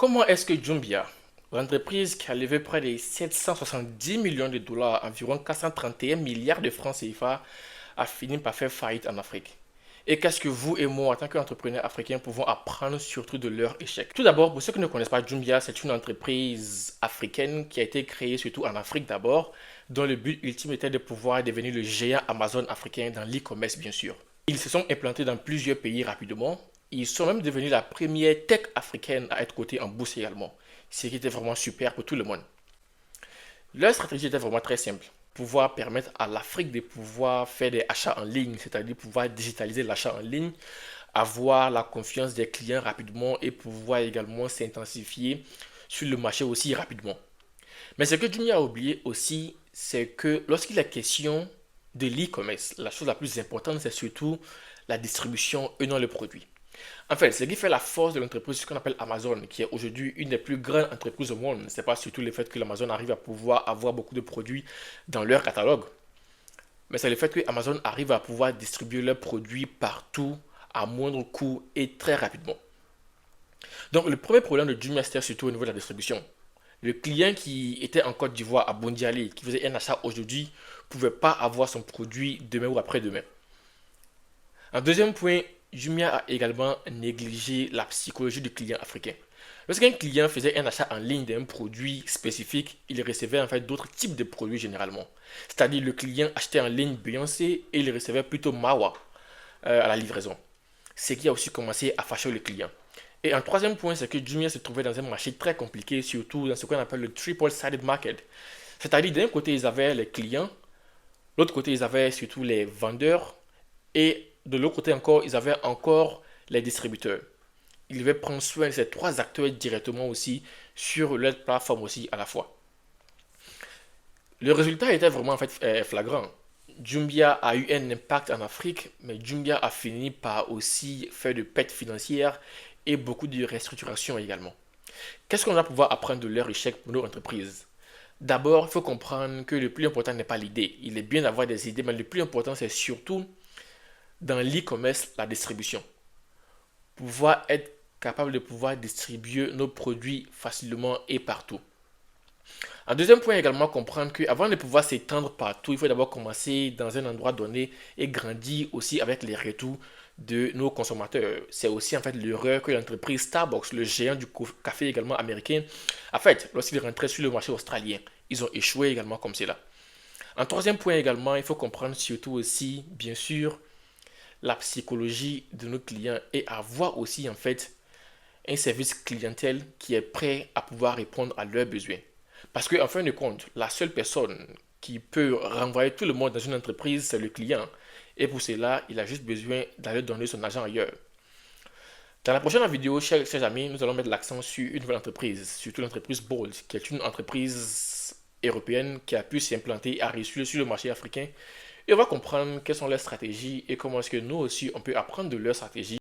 Comment est-ce que Jumia, l'entreprise qui a levé près de 770 millions de dollars, environ 431 milliards de francs CFA, a fini par faire faillite en Afrique? Et qu'est-ce que vous et moi, en tant qu'entrepreneurs africains, pouvons apprendre surtout de leur échec? Tout d'abord, pour ceux qui ne connaissent pas Jumia, c'est une entreprise africaine qui a été créée surtout en Afrique d'abord, dont le but ultime était de pouvoir devenir le géant Amazon africain dans l'e-commerce, bien sûr. Ils se sont implantés dans plusieurs pays rapidement. Ils sont même devenus la première tech africaine à être cotée en bourse également, ce qui était vraiment super pour tout le monde. Leur stratégie était vraiment très simple. Pouvoir permettre à l'Afrique de pouvoir faire des achats en ligne, c'est-à-dire pouvoir digitaliser l'achat en ligne, avoir la confiance des clients rapidement et pouvoir également s'intensifier sur le marché aussi rapidement. Mais ce que Jumia a oublié aussi, c'est que lorsqu'il est question de l'e-commerce, la chose la plus importante, c'est surtout la distribution et non le produit. En fait, ce qui fait la force de l'entreprise, c'est ce qu'on appelle Amazon, qui est aujourd'hui une des plus grandes entreprises au monde. Ce n'est pas surtout le fait que l'Amazon arrive à pouvoir avoir beaucoup de produits dans leur catalogue, mais c'est le fait que Amazon arrive à pouvoir distribuer leurs produits partout à moindre coût et très rapidement. Donc, le premier problème de Jumia, c'était surtout au niveau de la distribution. Le client qui était en Côte d'Ivoire à Bondialé, qui faisait un achat aujourd'hui, ne pouvait pas avoir son produit demain ou après-demain. Un deuxième point, Jumia a également négligé la psychologie du client africain. Lorsqu'un client faisait un achat en ligne d'un produit spécifique, il recevait en fait d'autres types de produits généralement. C'est-à-dire le client achetait en ligne Beyoncé et il recevait plutôt Mawa à la livraison. Ce qui a aussi commencé à fâcher le client. Et un troisième point, c'est que Jumia se trouvait dans un marché très compliqué, surtout dans ce qu'on appelle le triple-sided market. C'est-à-dire d'un côté, ils avaient les clients, de l'autre côté, ils avaient surtout les vendeurs, et de l'autre côté encore, ils avaient encore les distributeurs. Ils devaient prendre soin de ces trois acteurs directement aussi sur leur plateforme aussi à la fois. Le résultat était vraiment en fait flagrant. Jumia a eu un impact en Afrique, mais Jumia a fini par aussi faire de pertes financières et beaucoup de restructuration également. Qu'est-ce qu'on va pouvoir apprendre de leur échec pour nos entreprises? D'abord, il faut comprendre que le plus important n'est pas l'idée. Il est bien d'avoir des idées, mais le plus important, c'est surtout dans l'e-commerce, la distribution. Pouvoir être capable de pouvoir distribuer nos produits facilement et partout. Un deuxième point également, comprendre qu'avant de pouvoir s'étendre partout, il faut d'abord commencer dans un endroit donné et grandir aussi avec les retours de nos consommateurs. C'est aussi en fait l'erreur que l'entreprise Starbucks, le géant du café également américain, a fait lorsqu'ils rentraient sur le marché australien. Ils ont échoué également comme cela. Un troisième point également, il faut comprendre surtout aussi, bien sûr, la psychologie de nos clients et avoir aussi en fait un service clientèle qui est prêt à pouvoir répondre à leurs besoins. Parce qu'en fin de compte, la seule personne qui peut renvoyer tout le monde dans une entreprise, c'est le client. Et pour cela, il a juste besoin d'aller donner son argent ailleurs. Dans la prochaine vidéo, chers amis, nous allons mettre l'accent sur une nouvelle entreprise, surtout l'entreprise Bold, qui est une entreprise européenne qui a pu s'implanter et a réussi sur le marché africain. Et on va comprendre quelles sont leurs stratégies et comment est-ce que nous aussi, on peut apprendre de leurs stratégies